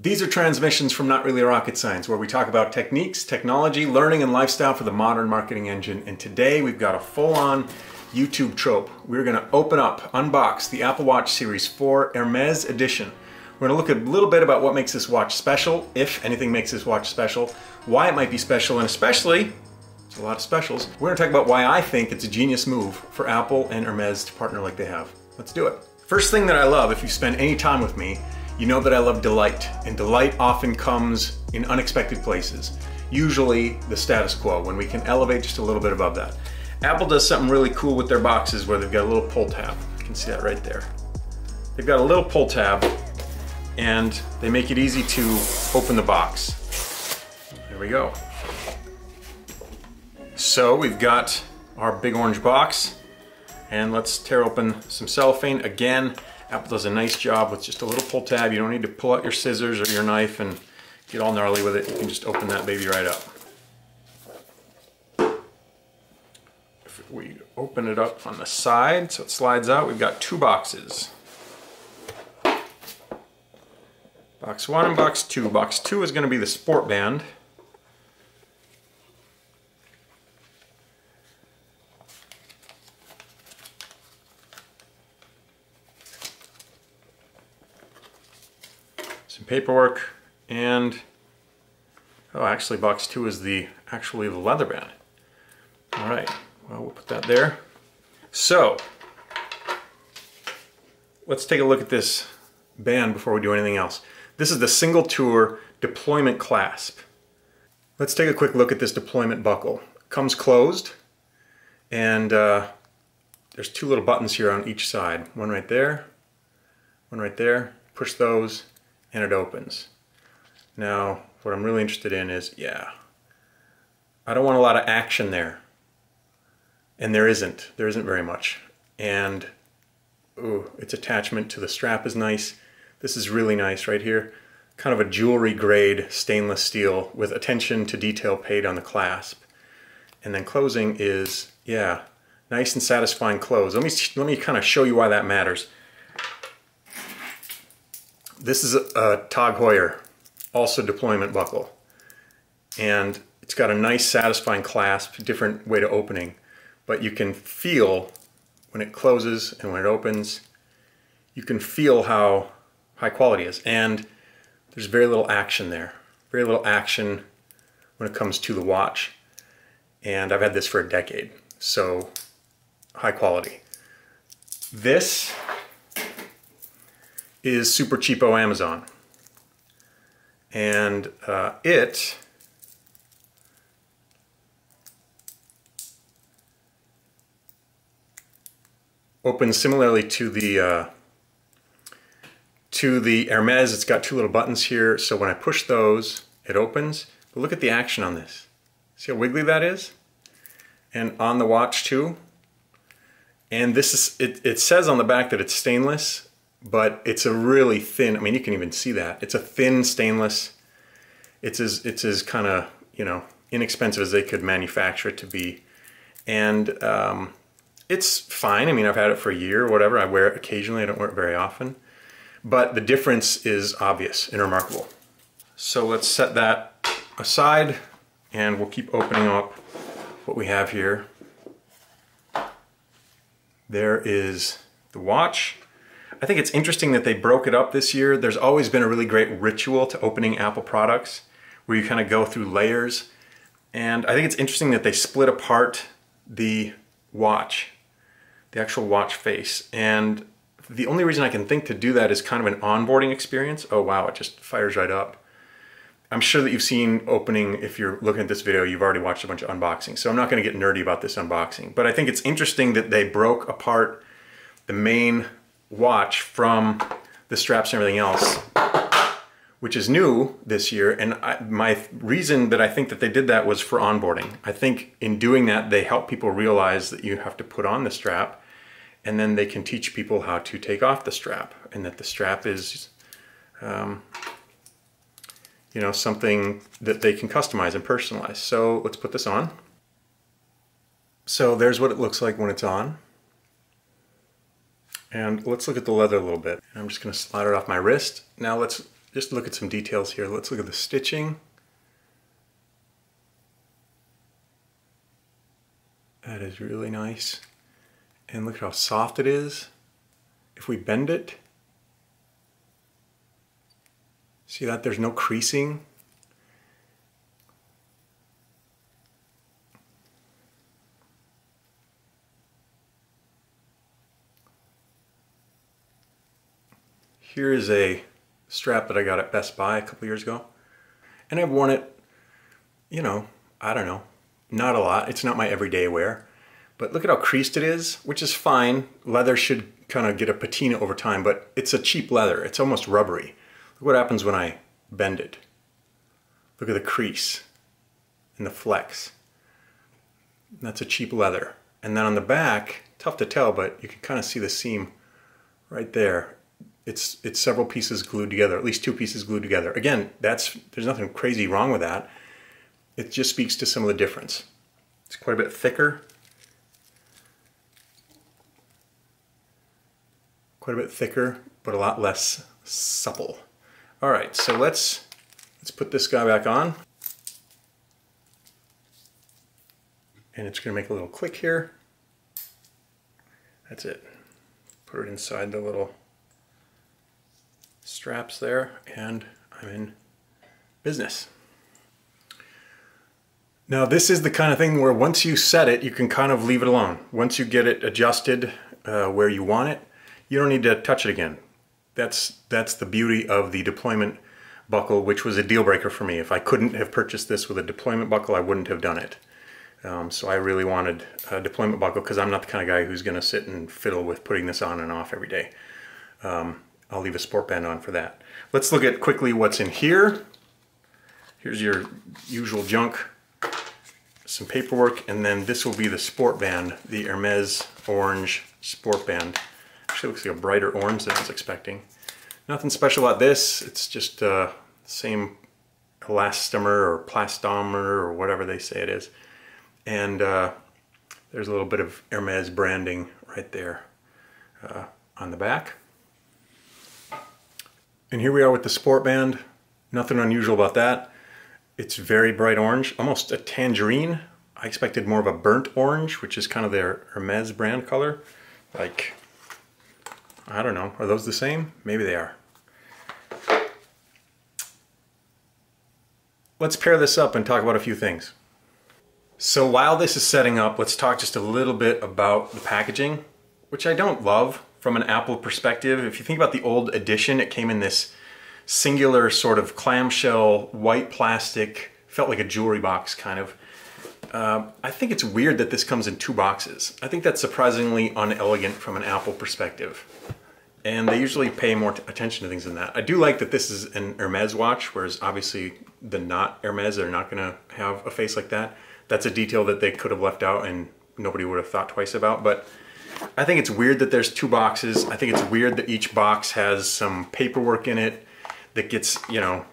These are transmissions from Not Really Rocket Science, where we talk about techniques, technology, learning, and lifestyle for the modern marketing engine. And today we've got a full-on YouTube trope. We're going to open up, unbox the Apple Watch Series 4 Hermes edition. We're going to look a little bit about what makes this watch special, if anything makes this watch special, why it might be special, and especially, there's a lot of specials, we're going to talk about why I think it's a genius move for Apple and Hermes to partner like they have. Let's do it. First thing that I love, if you spend any time with me, you know that I love delight, and delight often comes in unexpected places. Usually the status quo, when we can elevate just a little bit above that. Apple does something really cool with their boxes where they've got a little pull tab. You can see that right there. They've got a little pull tab and they make it easy to open the box. There we go. So we've got our big orange box, and let's tear open some cellophane. Again, Apple does a nice job with just a little pull tab. You don't need to pull out your scissors or your knife and get all gnarly with it. You can just open that baby right up. If we open it up on the side so it slides out, we've got two boxes. Box 1 and box 2. Box 2 is going to be the sport band. Some paperwork, and oh, actually box 2 is actually the leather band. All right, well, we'll put that there. So let's take a look at this band before we do anything else. This is the single tour deployment clasp. Let's take a quick look at this deployment buckle. It comes closed, and there's two little buttons here on each side. One right there, one right there. Push those and it opens. Now, what I'm really interested in is, yeah, I don't want a lot of action there. And there isn't very much. And, ooh, its attachment to the strap is nice. This is really nice right here. Kind of a jewelry grade stainless steel with attention to detail paid on the clasp. And then closing is, yeah, nice and satisfying close. Let me kind of show you why that matters. This is a Tag Heuer, also deployment buckle. And it's got a nice satisfying clasp, different way to opening. But you can feel when it closes and when it opens, you can feel how high quality it is. And there's very little action there. Very little action when it comes to the watch. And I've had this for a decade, so high quality. This is super cheapo Amazon, and it opens similarly to the Hermes. It's got two little buttons here, so when I push those, it opens. But look at the action on this. See how wiggly that is? And on the watch too. And this is it says on the back that it's stainless, but it's a really thin, I mean, you can even see that. It's a thin stainless. It's as kind of, you know, inexpensive as they could manufacture it to be. And it's fine. I mean, I've had it for a year or whatever. I wear it occasionally. I don't wear it very often. But the difference is obvious and remarkable. So let's set that aside, and we'll keep opening up what we have here. There is the watch. I think it's interesting that they broke it up this year. There's always been a really great ritual to opening Apple products where you kind of go through layers. And I think it's interesting that they split apart the watch, the actual watch face. And the only reason I can think to do that is kind of an onboarding experience. Oh wow, it just fires right up. I'm sure that you've seen opening, if you're looking at this video, you've already watched a bunch of unboxings. So I'm not gonna get nerdy about this unboxing. But I think it's interesting that they broke apart the main watch from the straps and everything else, which is new this year. And my reason that I think that they did that was for onboarding. I think in doing that, they help people realize that you have to put on the strap, and then they can teach people how to take off the strap, and that the strap is, you know, something that they can customize and personalize. So let's put this on. So there's what it looks like when it's on. And let's look at the leather a little bit. I'm just going to slide it off my wrist. Now let's just look at some details here. Let's look at the stitching. That is really nice. And look at how soft it is. If we bend it, see that there's no creasing. Here is a strap that I got at Best Buy a couple years ago. And I've worn it, you know, I don't know, not a lot. It's not my everyday wear. But look at how creased it is, which is fine. Leather should kind of get a patina over time, but it's a cheap leather. It's almost rubbery. Look what happens when I bend it. Look at the crease and the flex. That's a cheap leather. And then on the back, tough to tell, but you can kind of see the seam right there. It's several pieces glued together, at least 2 pieces glued together. Again, there's nothing crazy wrong with that. It just speaks to some of the difference. It's quite a bit thicker. Quite a bit thicker, but a lot less supple. All right, so let's put this guy back on. And it's gonna make a little click here. That's it. Put it inside the little straps there, and I'm in business. Now this is the kind of thing where once you set it, you can kind of leave it alone. Once you get it adjusted where you want it, you don't need to touch it again. That's the beauty of the deployment buckle, which was a deal breaker for me. If I couldn't have purchased this with a deployment buckle, I wouldn't have done it. So I really wanted a deployment buckle because I'm not the kind of guy who's going to sit and fiddle with putting this on and off every day. I'll leave a sport band on for that. Let's look at quickly what's in here. Here's your usual junk, some paperwork, and then this will be the sport band, the Hermes orange sport band. Actually looks like a brighter orange than I was expecting. Nothing special about this. It's just the same elastomer or plastomer or whatever they say it is. And there's a little bit of Hermes branding right there on the back. And here we are with the sport band. Nothing unusual about that. It's very bright orange, almost a tangerine. I expected more of a burnt orange, which is kind of their Hermes brand color. Like, I don't know, are those the same? Maybe they are. Let's pair this up and talk about a few things. So while this is setting up, let's talk just a little bit about the packaging, which I don't love from an Apple perspective. If you think about the old edition, it came in this singular sort of clamshell, white plastic, felt like a jewelry box kind of. I think it's weird that this comes in 2 boxes. I think that's surprisingly unelegant from an Apple perspective. And they usually pay more attention to things than that. I do like that this is an Hermes watch, whereas obviously the not Hermes are not gonna have a face like that. That's a detail that they could have left out and nobody would have thought twice about. But I think it's weird that there's 2 boxes. I think it's weird that each box has some paperwork in it that gets, you know,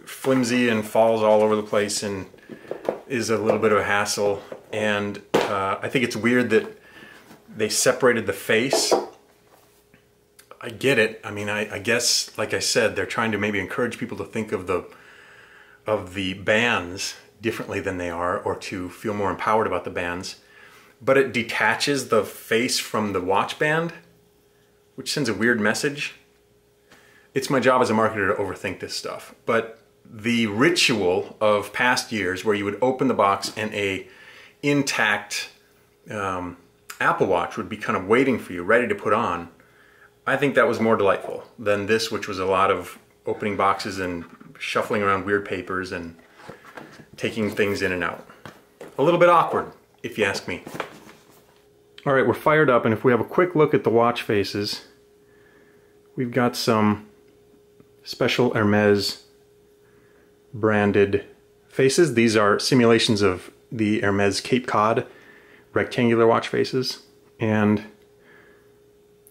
flimsy and falls all over the place and is a little bit of a hassle. And I think it's weird that they separated the face. I get it. I mean, I guess, like I said, they're trying to maybe encourage people to think of the bands differently than they are, or to feel more empowered about the bands. But it detaches the face from the watch band, which sends a weird message. It's my job as a marketer to overthink this stuff. But the ritual of past years where you would open the box and a intact Apple Watch would be kind of waiting for you, ready to put on, I think that was more delightful than this, which was a lot of opening boxes and shuffling around weird papers and taking things in and out. A little bit awkward, if you ask me. All right, we're fired up, and if we have a quick look at the watch faces, we've got some special Hermes branded faces. These are simulations of the Hermes Cape Cod rectangular watch faces, and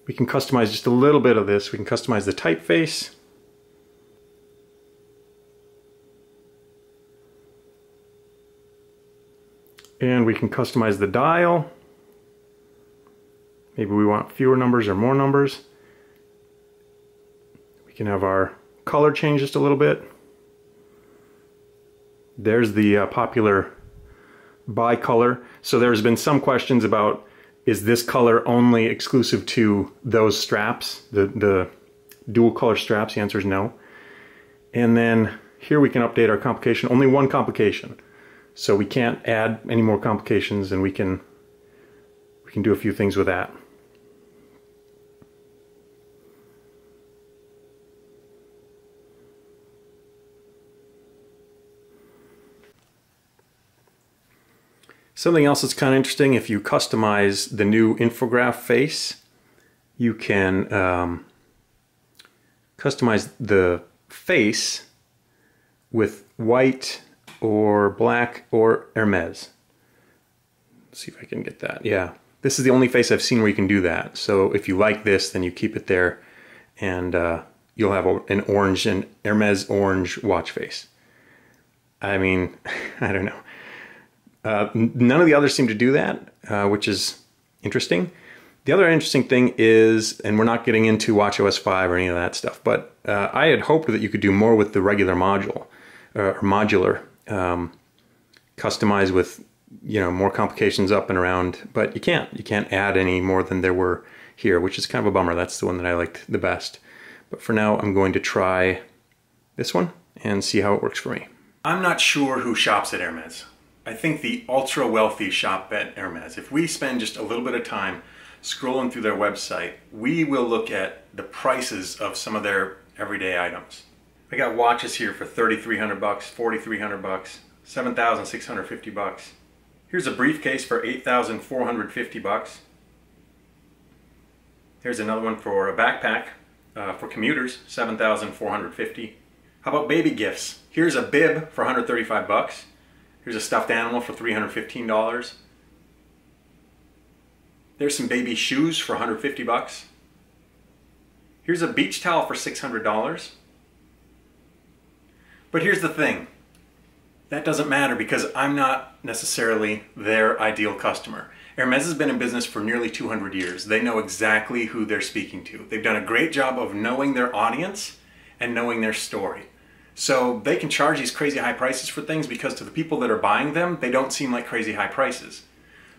we can customize just a little bit of this. We can customize the typeface. And we can customize the dial. Maybe we want fewer numbers or more numbers. We can have our color change just a little bit. There's the popular bicolor. So there's been some questions about, is this color only exclusive to those straps, the dual color straps? The answer is no. And then here we can update our complication. Only one complication. So we can't add any more complications, and we can do a few things with that. Something else that's kind of interesting, if you customize the new infograph face, you can customize the face with white or black or Hermes. Let's see if I can get that. Yeah, this is the only face I've seen where you can do that. So if you like this, then you keep it there, and you'll have an orange and Hermes orange watch face. I mean, I don't know. None of the others seem to do that, which is interesting. The other interesting thing is, and we're not getting into watchOS 5 or any of that stuff, but I had hoped that you could do more with the regular module, or modular, customize with, you know, more complications up and around, but you can't. You can't add any more than there were here, which is kind of a bummer. That's the one that I liked the best. But for now, I'm going to try this one and see how it works for me. I'm not sure who shops at Hermes. I think the ultra wealthy shop at Hermes. If we spend just a little bit of time scrolling through their website, we will look at the prices of some of their everyday items. I got watches here for $3,300, $4,300, $7,650. Here's a briefcase for $8,450. Here's another one for a backpack for commuters, $7,450. How about baby gifts? Here's a bib for $135. Here's a stuffed animal for $315. There's some baby shoes for $150. Here's a beach towel for $600. But here's the thing. That doesn't matter because I'm not necessarily their ideal customer. Hermes has been in business for nearly 200 years. They know exactly who they're speaking to. They've done a great job of knowing their audience and knowing their story. So they can charge these crazy high prices for things because to the people that are buying them, they don't seem like crazy high prices.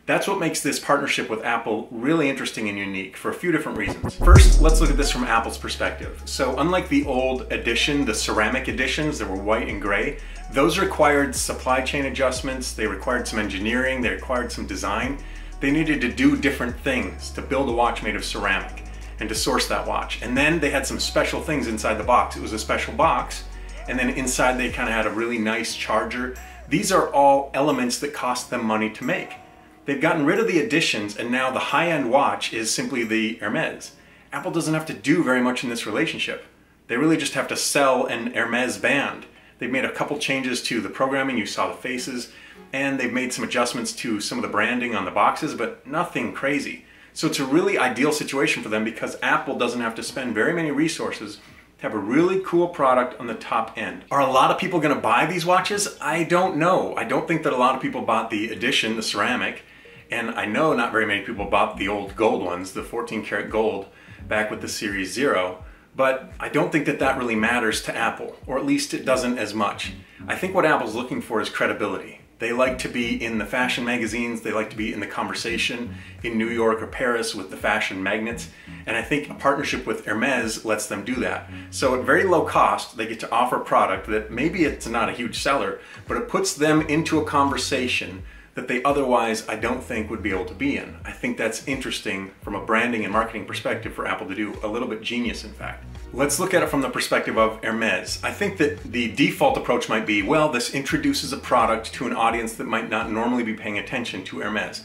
That's what makes this partnership with Apple really interesting and unique for a few different reasons. First, let's look at this from Apple's perspective. So unlike the old edition, the ceramic editions that were white and gray, those required supply chain adjustments, they required some engineering, they required some design. They needed to do different things to build a watch made of ceramic and to source that watch. And then they had some special things inside the box. It was a special box, and then inside they kind of had a really nice charger. These are all elements that cost them money to make. They've gotten rid of the additions, and now the high-end watch is simply the Hermes. Apple doesn't have to do very much in this relationship. They really just have to sell an Hermes band. They've made a couple changes to the programming, you saw the faces, and they've made some adjustments to some of the branding on the boxes, but nothing crazy. So it's a really ideal situation for them because Apple doesn't have to spend very many resources to have a really cool product on the top end. Are a lot of people going to buy these watches? I don't know. I don't think that a lot of people bought the edition, the ceramic, and I know not very many people bought the old gold ones, the 14 karat gold, back with the Series 0, but I don't think that that really matters to Apple, or at least it doesn't as much. I think what Apple's looking for is credibility. They like to be in the fashion magazines, they like to be in the conversation in New York or Paris with the fashion magnates, and I think a partnership with Hermes lets them do that. So at very low cost, they get to offer a product that maybe it's not a huge seller, but it puts them into a conversation that they otherwise, I don't think, would be able to be in. I think that's interesting from a branding and marketing perspective for Apple to do, a little bit genius, in fact. Let's look at it from the perspective of Hermes. I think that the default approach might be, well, this introduces a product to an audience that might not normally be paying attention to Hermes.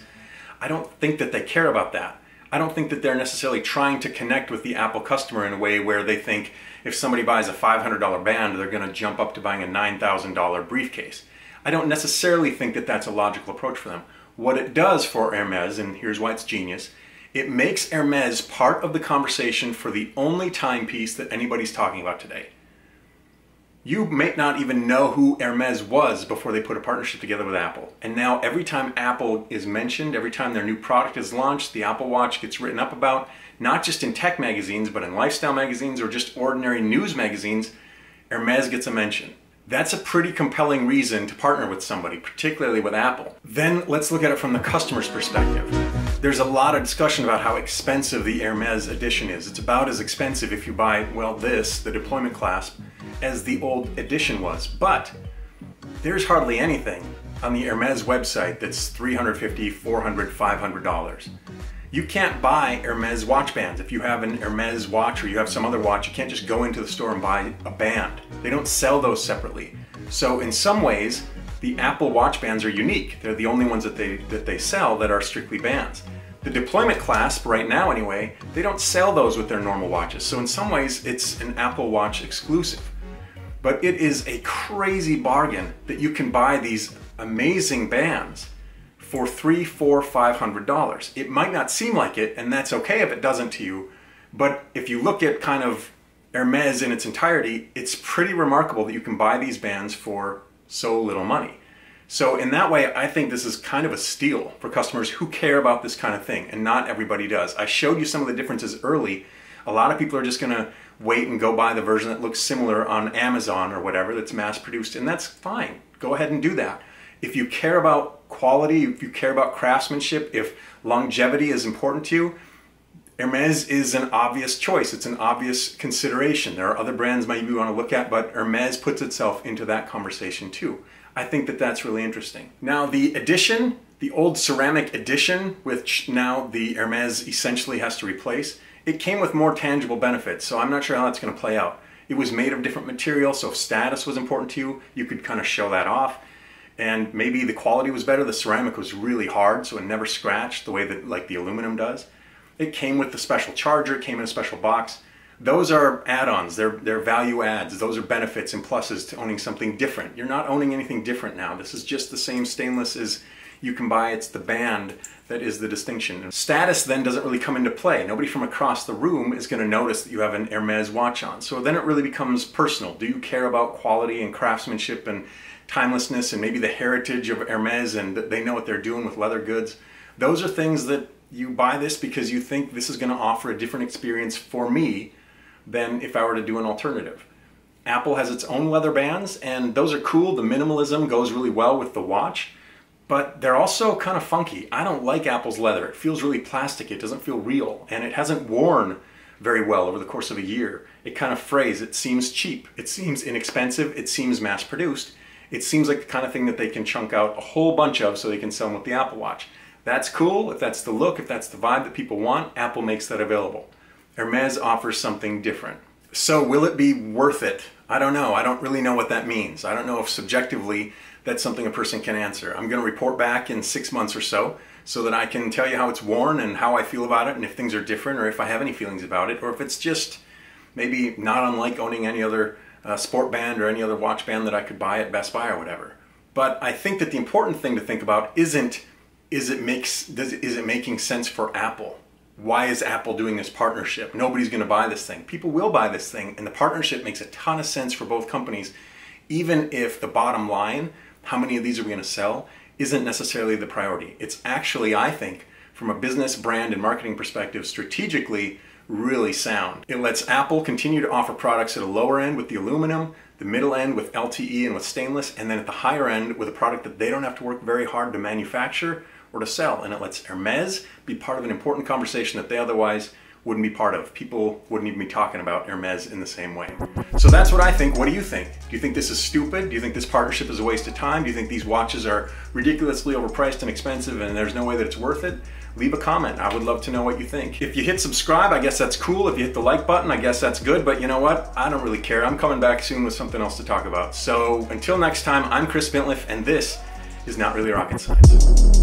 I don't think that they care about that. I don't think that they're necessarily trying to connect with the Apple customer in a way where they think if somebody buys a $500 band, they're gonna jump up to buying a $9,000 briefcase. I don't necessarily think that that's a logical approach for them. What it does for Hermes, and here's why it's genius, it makes Hermes part of the conversation for the only timepiece that anybody's talking about today. You may not even know who Hermes was before they put a partnership together with Apple. And now every time Apple is mentioned, every time their new product is launched, the Apple Watch gets written up about, not just in tech magazines, but in lifestyle magazines or just ordinary news magazines, Hermes gets a mention. That's a pretty compelling reason to partner with somebody, particularly with Apple. Then let's look at it from the customer's perspective. There's a lot of discussion about how expensive the Hermes edition is. It's about as expensive if you buy, well, this, the deployment clasp, as the old edition was. But there's hardly anything on the Hermes website that's $350, $400, $500. You can't buy Hermes watch bands. If you have an Hermes watch or you have some other watch, you can't just go into the store and buy a band. They don't sell those separately. So in some ways, the Apple watch bands are unique. They're the only ones that they sell that are strictly bands. The deployment clasp, right now anyway, they don't sell those with their normal watches. So in some ways, it's an Apple Watch exclusive. But it is a crazy bargain that you can buy these amazing bands for $300, $400, $500. It might not seem like it, and that's okay if it doesn't to you, but if you look at kind of Hermes in its entirety, it's pretty remarkable that you can buy these bands for so little money. So in that way, I think this is kind of a steal for customers who care about this kind of thing, and not everybody does. I showed you some of the differences early. A lot of people are just gonna wait and go buy the version that looks similar on Amazon or whatever that's mass produced, and that's fine. Go ahead and do that. If you care about quality, if you care about craftsmanship, if longevity is important to you, Hermes is an obvious choice. It's an obvious consideration. There are other brands maybe you want to look at, but Hermes puts itself into that conversation too. I think that that's really interesting. Now the edition, the old ceramic edition, which now the Hermes essentially has to replace, it came with more tangible benefits, so I'm not sure how that's going to play out. It was made of different material, so if status was important to you, you could kind of show that off. And maybe the quality was better. The ceramic was really hard, so it never scratched the way that like the aluminum does. It came with the special charger, it came in a special box. Those are add-ons, they're value adds. Those are benefits and pluses to owning something different. You're not owning anything different now. This is just the same stainless as you can buy. It's the band that is the distinction. Status then doesn't really come into play. Nobody from across the room is going to notice that you have an Hermes watch on. So then it really becomes personal. Do you care about quality and craftsmanship and timelessness and maybe the heritage of Hermes and that they know what they're doing with leather goods? Those are things that you buy this because you think this is going to offer a different experience for me than if I were to do an alternative. Apple has its own leather bands and those are cool. The minimalism goes really well with the watch, but they're also kind of funky. I don't like Apple's leather. It feels really plastic. It doesn't feel real, and it hasn't worn very well over the course of a year. It kind of frays. It seems cheap. It seems inexpensive. It seems mass produced. It seems like the kind of thing that they can chunk out a whole bunch of so they can sell them with the Apple Watch. That's cool. If that's the look, if that's the vibe that people want, Apple makes that available. Hermes offers something different. So will it be worth it? I don't know. I don't really know what that means. I don't know if subjectively that's something a person can answer. I'm going to report back in 6 months or so that I can tell you how it's worn and how I feel about it and if things are different or if I have any feelings about it or if it's just maybe not unlike owning any other sport band or any other watch band that I could buy at Best Buy or whatever. But I think that the important thing to think about isn't is it making sense for Apple? Why is Apple doing this partnership? Nobody's going to buy this thing. People will buy this thing, and the partnership makes a ton of sense for both companies, even if the bottom line, how many of these are we going to sell, isn't necessarily the priority. It's actually, I think, from a business, brand, and marketing perspective, strategically really sound. It lets Apple continue to offer products at a lower end with the aluminum, the middle end with LTE and with stainless, and then at the higher end with a product that they don't have to work very hard to manufacture or to sell. And it lets Hermes be part of an important conversation that they otherwise wouldn't be part of. People wouldn't even be talking about Hermes in the same way. So that's what I think. What do you think? Do you think this is stupid? Do you think this partnership is a waste of time? Do you think these watches are ridiculously overpriced and expensive and there's no way that it's worth it? Leave a comment. I would love to know what you think. If you hit subscribe, I guess that's cool. If you hit the like button, I guess that's good. But you know what? I don't really care. I'm coming back soon with something else to talk about. So until next time, I'm Chris Bintliff, and this is Not Really Rocket Science.